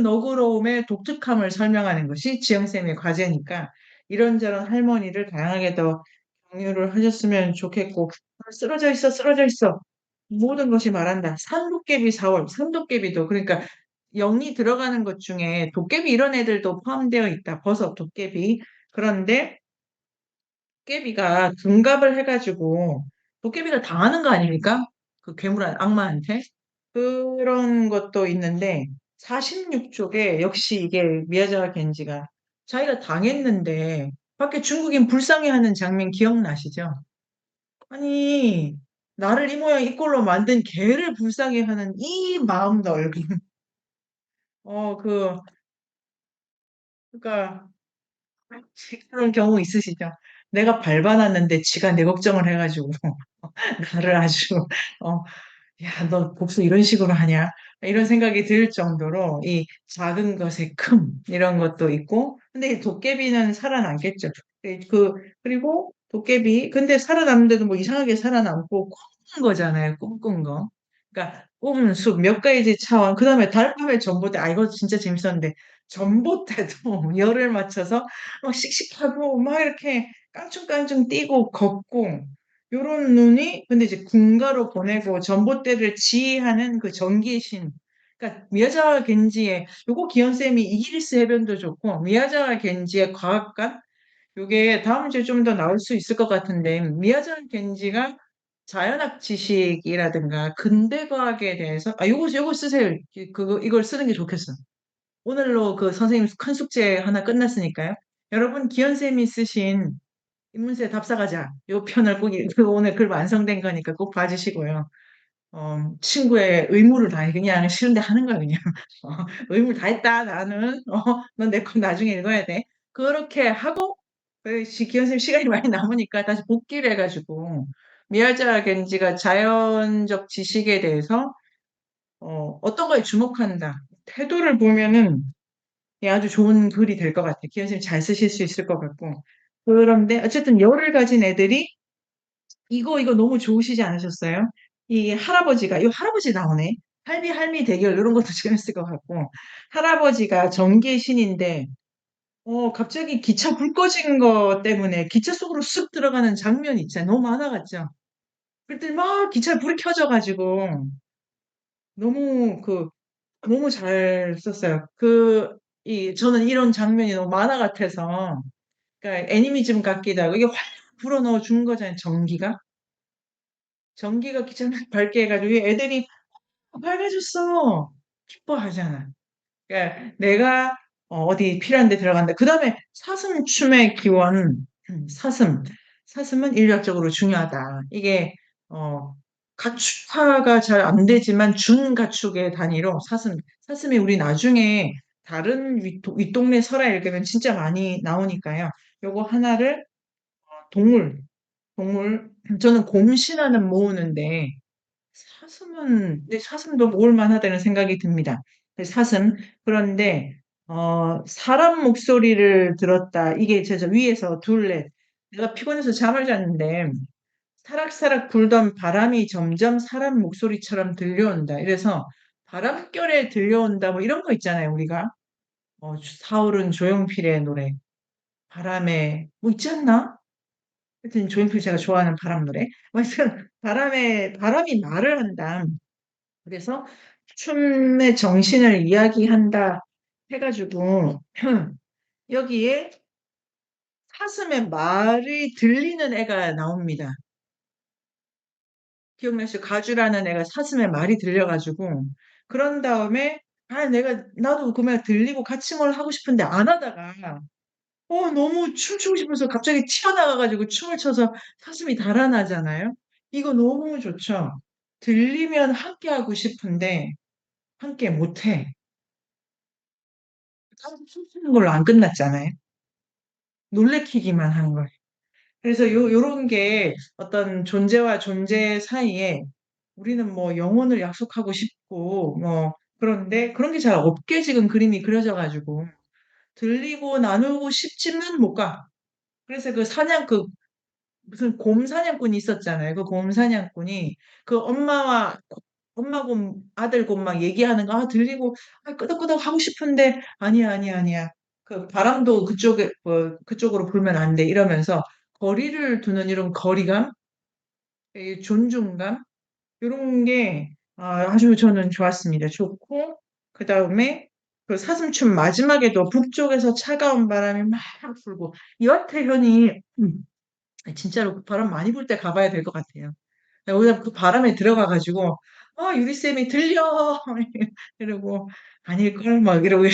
너그러움의 독특함을 설명하는 것이 지영쌤의 과제니까 이런저런 할머니를 다양하게 더 공유를 하셨으면 좋겠고 쓰러져 있어 쓰러져 있어 모든 것이 말한다. 산도깨비 4월 산도깨비도 그러니까 영이 들어가는 것 중에 도깨비 이런 애들도 포함되어 있다. 버섯 도깨비 그런데 도깨비가 둔갑을 해가지고 도깨비가 당하는 거 아닙니까? 그 악마한테 그런 것도 있는데 46쪽에 역시 이게 미야자와 겐지가 자기가 당했는데 밖에 중국인 불쌍해하는 장면 기억나시죠? 아니 나를 이 모양 이 꼴로 만든 걔를 불쌍해하는 이 마음 넓은 어 그 그러니까 그런 경우 있으시죠? 내가 밟아놨는데 지가 내 걱정을 해가지고 나를 아주 어, 야, 너 복수 이런 식으로 하냐? 이런 생각이 들 정도로 이 작은 것의 큼 이런 것도 있고, 근데 이 도깨비는 살아남겠죠. 그리고 도깨비 근데 살아남는데도 뭐 이상하게 살아남고 꿈꾼 거잖아요. 꿈꾼 거. 그러니까 꿈은 몇 가지 차원. 그다음에 달밤의 전봇대. 이거 진짜 재밌었는데 전봇대도 열을 맞춰서 막 씩씩하고 막 이렇게 깡충깡충 뛰고 걷고 요런 눈이 근데 이제 군가로 보내고 전봇대를 지휘하는 그 전기신 그러니까 미야자와 겐지의 요거 기현쌤이 이기리스 해변도 좋고 미야자와 겐지의 과학관 요게 다음 주에 좀 더 나올 수 있을 것 같은데 미야자와 겐지가 자연학 지식이라든가 근대 과학에 대해서 요거 쓰세요. 이걸 쓰는 게 좋겠어. 오늘로 선생님 큰 숙제 하나 끝났으니까요. 여러분 기현쌤이 쓰신 인문세 답사가자. 요 편을 꼭 오늘 글 완성된 거니까 꼭 봐주시고요. 친구의 의무를 다해 그냥 싫은데 하는 거야 그냥. 의무를 다했다 나는. 넌 내 거 나중에 읽어야 돼. 그렇게 하고 기현쌤 시간이 많이 남으니까 다시 복귀를 해가지고 미야자 겐지가 자연적 지식에 대해서 어떤 거에 주목한다. 태도를 보면은 아주 좋은 글이 될 것 같아요. 기현 선생님 잘 쓰실 수 있을 것 같고. 그런데 어쨌든 열을 가진 애들이 이거 너무 좋으시지 않으셨어요? 이 할아버지 나오네. 할미 대결 이런 것도 재밌을 것 같고. 할아버지가 전기의 신인데 갑자기 기차 불 꺼진 거 때문에 기차 속으로 쑥 들어가는 장면이 있잖아요. 너무 만화 같죠? 그때 막 기차에 불이 켜져가지고 너무 너무 잘 썼어요. 저는 이런 장면이 너무 만화 같아서, 그러니까 애니미즘 같기도 하고, 이게 확 불어넣어 준 거잖아요, 전기가 기차를 밝게 해가지고, 이 애들이 밝아졌어! 기뻐하잖아. 그러니까 내가 어디 필요한 데 들어간다. 그 다음에 사슴춤의 기원, 사슴. 사슴은 인류학적으로 중요하다. 이게, 가축화가 잘 안 되지만 준가축의 단위로 사슴이 우리 나중에 다른 윗동네 설화 읽으면 진짜 많이 나오니까요. 요거 하나를 동물, 저는 곰신화는 모으는데 근데 사슴도 모을 만하다는 생각이 듭니다. 사슴. 그런데, 사람 목소리를 들었다. 이게 저 위에서 둘레. 내가 피곤해서 잠을 잤는데, 사락사락 불던 바람이 점점 사람 목소리처럼 들려온다. 이래서 바람결에 들려온다. 뭐 이런 거 있잖아요, 우리가. 사울은 조용필의 노래. 바람에, 뭐 있지 않나? 하여튼 조용필 제가 좋아하는 바람 노래. 하여튼 바람이 말을 한다. 그래서 춤의 정신을 이야기한다 해가지고 여기에 사슴의 말이 들리는 애가 나옵니다. 기억나시죠? 가주라는 애가 사슴의 말이 들려가지고 그런 다음에 나도 그 말 들리고 같이 뭘 하고 싶은데 안 하다가 너무 춤추고 싶어서 갑자기 튀어나가가지고 춤을 춰서 사슴이 달아나잖아요. 이거 너무 좋죠. 들리면 함께 하고 싶은데 함께 못해. 춤추는 걸로 안 끝났잖아요. 놀래키기만 한 거예요. 그래서 요런 게 어떤 존재와 존재 사이에 우리는 뭐 영혼을 약속하고 싶고, 그런데 그런 게 잘 없게 지금 그림이 그려져가지고, 들리고 나누고 싶지만 못 가. 그래서 무슨 곰 사냥꾼이 있었잖아요. 그 곰 사냥꾼이 그 엄마 곰, 아들 곰 막 얘기하는 거, 들리고, 끄덕끄덕 하고 싶은데, 아니야, 아니야, 아니야. 그 바람도 그쪽으로 불면 안 돼. 이러면서 거리를 두는 이런 거리감, 이 존중감, 이런 게 아주 저는 좋았습니다. 좋고, 그 다음에 그 사슴춤 마지막에도 북쪽에서 차가운 바람이 막 불고, 이화태현이 진짜로 바람 많이 불 때 가봐야 될 것 같아요. 우리가 그 바람에 들어가가지고, 유리쌤이 들려! 이러고, 아닐걸? 막 이러고,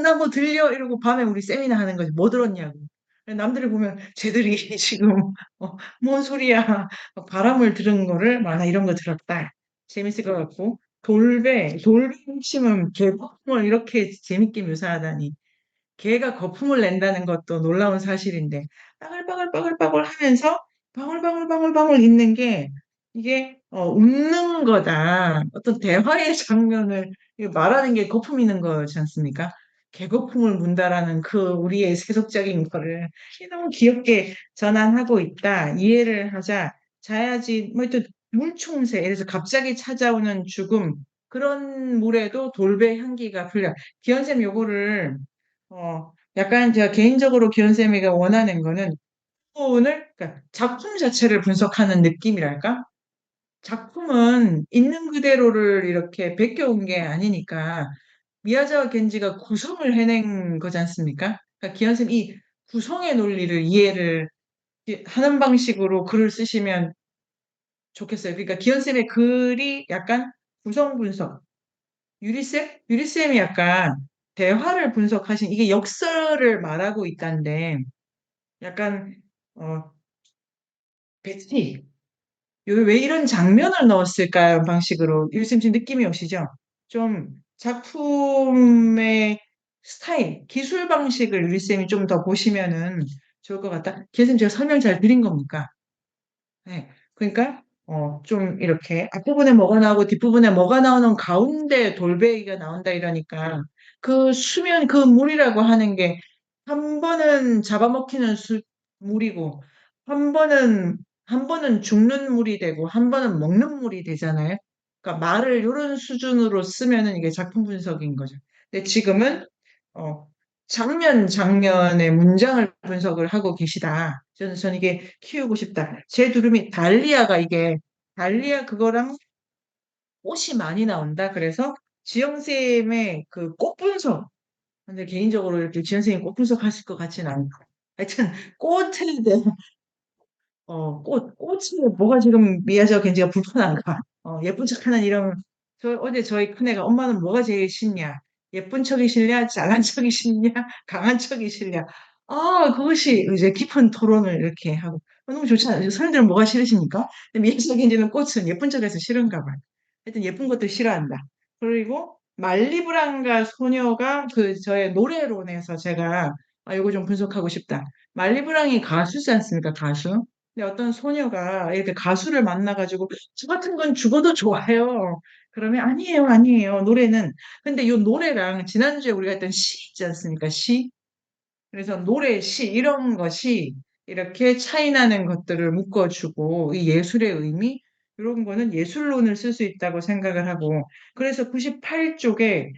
나 뭐 들려! 이러고 밤에 우리 세미나 하는 거지. 뭐 들었냐고. 남들이 보면 쟤들이 지금, 뭔 소리야. 바람을 들은 거를, 이런 거 들었다. 재밌을 것 같고, 돌배 핵심은 개국을 이렇게 재밌게 묘사하다니. 개가 거품을 낸다는 것도 놀라운 사실인데 빠글빠글빠글빠글 하면서 방울방울방울방울 있는 게 이게 웃는 거다. 어떤 대화의 장면을 이거 말하는 게 거품 있는 거지 않습니까? 개거품을 문다라는 그 우리의 세속적인 거를 너무 귀엽게 전환하고 있다. 이해를 하자. 자야지 뭐 또 물총새 예를 들어서 갑자기 찾아오는 죽음 그런 물에도 돌배 향기가 풀려. 기현쌤 요거를 약간 제가 개인적으로 기현쌤이가 원하는 거는 그러니까 작품 자체를 분석하는 느낌이랄까? 작품은 있는 그대로를 이렇게 베껴온 게 아니니까 미야자와 겐지가 구성을 해낸 거지 않습니까? 그러니까 기현쌤 이 구성의 논리를 이해를 하는 방식으로 글을 쓰시면 좋겠어요. 그러니까 기현쌤의 글이 약간 구성 분석, 유리쌤이 약간 대화를 분석하신 이게 역설을 말하고 있다는데 약간 어 배치 왜 이런 장면을 넣었을까 방식으로 유리쌤 지금 느낌이 오시죠? 좀 작품의 스타일, 기술 방식을 유리쌤이 좀 더 보시면은 좋을 것 같다. 기현쌤 제가 설명 잘 드린 겁니까? 네. 그러니까 좀 이렇게 앞부분에 뭐가 나오고 뒷부분에 뭐가 나오는 가운데 돌베이가 나온다 이러니까 그 수면 그 물이라고 하는 게 한 번은 잡아먹히는 물이고 한 번은 죽는 물이 되고 한 번은 먹는 물이 되잖아요. 그러니까 말을 이런 수준으로 쓰면은 이게 작품 분석인 거죠. 근데 지금은 어, 장면 장면의 문장을 분석을 하고 계시다. 저는 이게 키우고 싶다. 제 두름이 달리아 그거랑 꽃이 많이 나온다. 그래서 지영쌤의 그 꽃 분석. 근데 개인적으로 이렇게 지영쌤이 꽃 분석하실 것 같지는 않고. 하여튼 꽃에 대한 꽃이 뭐가 지금 미야자와 겐지가 불편한가? 예쁜 척하는 이런, 어제 저희 큰애가 엄마는 뭐가 제일 싫냐? 예쁜 척이 싫냐? 잘난 척이 싫냐? 강한 척이 싫냐? 그것이 이제 깊은 토론을 이렇게 하고. 너무 좋지 않아요? 사람들은 뭐가 싫으십니까? 근데 미야자와 겐지는 꽃은 예쁜 척해서 싫은가 봐요. 하여튼 예쁜 것도 싫어한다. 그리고 말리브란가 소녀가 그 저의 노래론에서 제가 이거 좀 분석하고 싶다. 말리브랑이 가수지 않습니까? 가수. 근데 어떤 소녀가 이렇게 가수를 만나가지고 저 같은 건 죽어도 좋아요. 그러면 아니에요, 아니에요. 노래는. 근데 이 노래랑 지난주에 우리가 했던 시 있지 않습니까? 시. 그래서 노래, 시 이런 것이 이렇게 차이나는 것들을 묶어주고 이 예술의 의미 이런 거는 예술론을 쓸 수 있다고 생각을 하고 그래서 98쪽에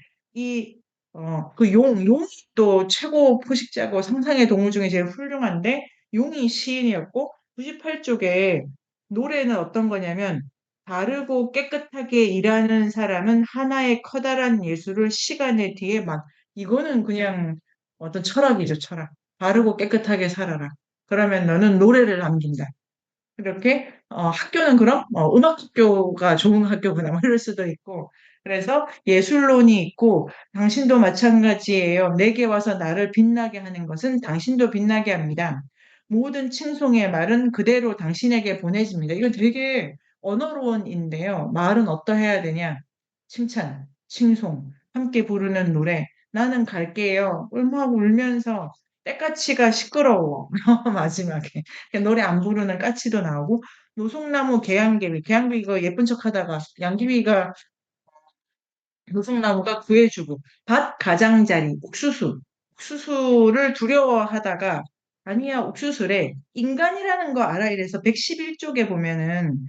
용이 또 최고 포식자고 상상의 동물 중에 제일 훌륭한데 용이 시인이었고 98쪽에 노래는 어떤 거냐면 바르고 깨끗하게 일하는 사람은 하나의 커다란 예술을 시간의 뒤에 막 이거는 그냥 어떤 철학이죠, 철학. 바르고 깨끗하게 살아라. 그러면 너는 노래를 남긴다. 이렇게 학교는 그럼 음악 학교가 좋은 학교구나 뭐 이럴 수도 있고 그래서 예술론이 있고 당신도 마찬가지예요. 내게 와서 나를 빛나게 하는 것은 당신도 빛나게 합니다. 모든 칭송의 말은 그대로 당신에게 보내집니다. 이거 되게 언어론인데요. 말은 어떠해야 되냐? 칭찬, 칭송, 함께 부르는 노래. 나는 갈게요. 막 울면서 때까치가 시끄러워. 마지막에. 노래 안 부르는 까치도 나오고 노송나무 개양귀비 이거 예쁜 척 하다가 양귀비가 노송나무가 구해주고 밭 가장자리 옥수수를 두려워하다가 아니야 옥수수래 인간이라는 거 알아 이래서 111쪽에 보면은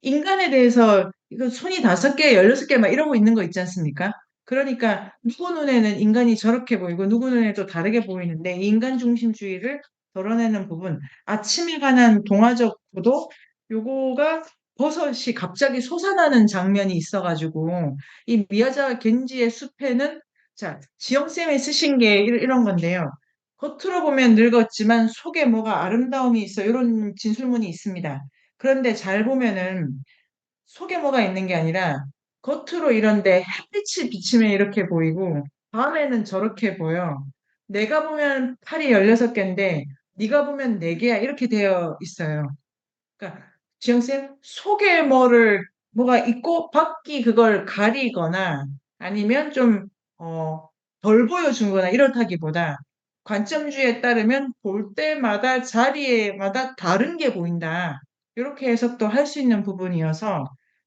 인간에 대해서 이거 손이 5개, 16개 막 이러고 있는 거 있지 않습니까? 그러니까 누구 눈에는 인간이 저렇게 보이고 누구 눈에 또 다르게 보이는데 이 인간 중심주의를 덜어내는 부분, 아침에 관한 동화적 구도, 요거가 버섯이 갑자기 솟아나는 장면이 있어가지고 이 미야자 겐지의 숲에는 자, 지영쌤이 쓰신 게 이런 건데요. 겉으로 보면 늙었지만 속에 뭐가 아름다움이 있어 이런 진술문이 있습니다. 그런데 잘 보면은 속에 뭐가 있는 게 아니라 겉으로 이런데 햇빛이 비치면 이렇게 보이고 밤에는 저렇게 보여. 내가 보면 팔이 16개인데 네가 보면 4개야 이렇게 되어 있어요. 그러니까 지영쌤 속에 뭐가 있고 밖이 그걸 가리거나 아니면 좀 덜 보여준 거나 이렇다기보다 관점주의에 따르면 볼 때마다 자리에마다 다른 게 보인다. 이렇게 해석도 할 수 있는 부분이어서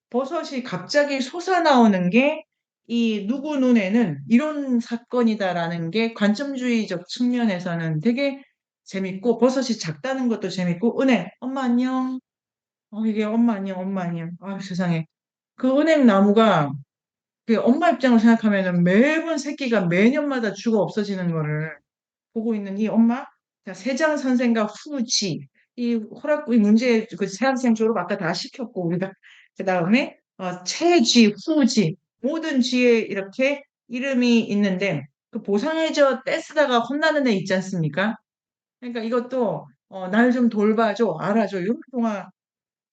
버섯이 갑자기 솟아나오는 게 이 누구 눈에는 이런 사건이다라는 게 관점주의적 측면에서는 되게 재밌고 버섯이 작다는 것도 재밌고 은혜 엄마 안녕 이게 엄마 아니야, 엄마 아니야. 세상에. 그 은행 나무가 그 엄마 입장으로 생각하면은 매번 새끼가 매년마다 죽어 없어지는 거를 보고 있는 이 엄마. 자, 세장 선생과 후지. 이 문제 그 새학생 졸업 아까 다 시켰고 우리가 그 다음에 최쥐, 후지 모든 쥐에 이렇게 이름이 있는데 그 보상해줘 떼쓰다가 혼나는 애 있지 않습니까? 그러니까 이것도 날 좀 돌봐줘, 알아줘. 이런 동화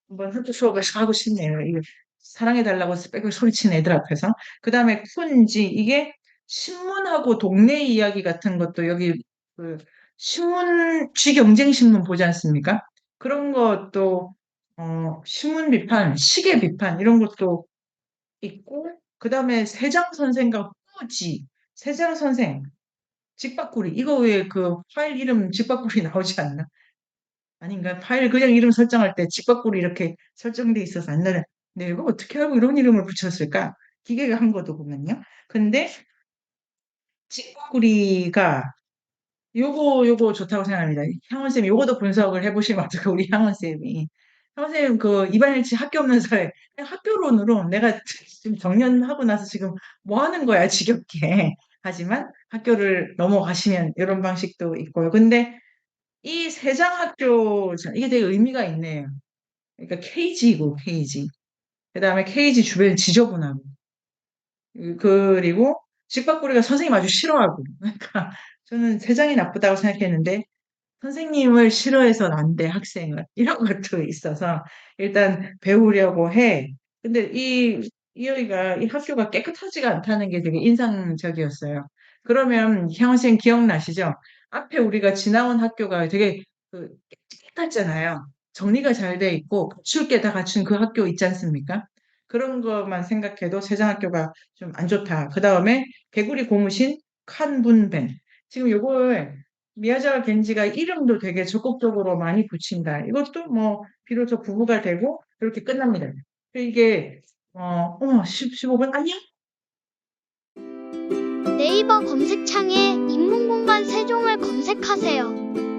한번 학교 수업에서 하고 싶네요. 이게 사랑해달라고 빽빽 소리치는 애들 앞에서. 그 다음에 쿤지, 이게 신문하고 동네 이야기 같은 것도 여기 그 쥐경쟁신문 보지 않습니까? 그런 것도, 신문 비판, 시계 비판, 이런 것도 있고, 그 다음에 세장 선생과 후지, 세장 선생, 직박구리, 이거 왜 그 파일 이름 직박구리 나오지 않나? 아닌가? 파일 그냥 이름 설정할 때 직박구리 이렇게 설정돼 있어서 안 나네. 근데 이거 어떻게 알고 이런 이름을 붙였을까? 기계가 한 거더군요. 근데 직박구리가 요거 좋다고 생각합니다. 향원쌤 요거도 분석을 해보시면 어떨까? 우리 향원쌤이. 향원쌤 그 입안일치 학교 없는 사회 그냥 학교론으로 내가 지금 정년하고 나서 지금 뭐 하는 거야 지겹게. 하지만 학교를 넘어가시면 이런 방식도 있고요. 근데 이 세장학교 이게 되게 의미가 있네요. 그러니까 KG고 KG. 그다음에 KG 주변 지저분하고 그리고 직박구리가 선생님 아주 싫어하고. 그러니까 저는 세장이 나쁘다고 생각했는데 선생님을 싫어해서는 안 돼, 학생을. 이런 것도 있어서 일단 배우려고 해. 근데 이 여기가, 이 학교가 깨끗하지가 않다는 게 되게 인상적이었어요. 그러면 향원 쌤 기억나시죠? 앞에 우리가 지나온 학교가 되게 그 깨끗했잖아요. 정리가 잘 돼 있고, 갖출 게 다 갖춘 그 학교 있지 않습니까? 그런 것만 생각해도 세장학교가 좀 안 좋다. 그 다음에 개구리 고무신 칸분벤. 지금 요걸 미야자와 겐지가 이름도 되게 적극적으로 많이 붙인다. 이것도 뭐 비로소 부부가 되고 이렇게 끝납니다. 이게 15분 아니야? 네이버 검색창에 인문공간 세종을 검색하세요.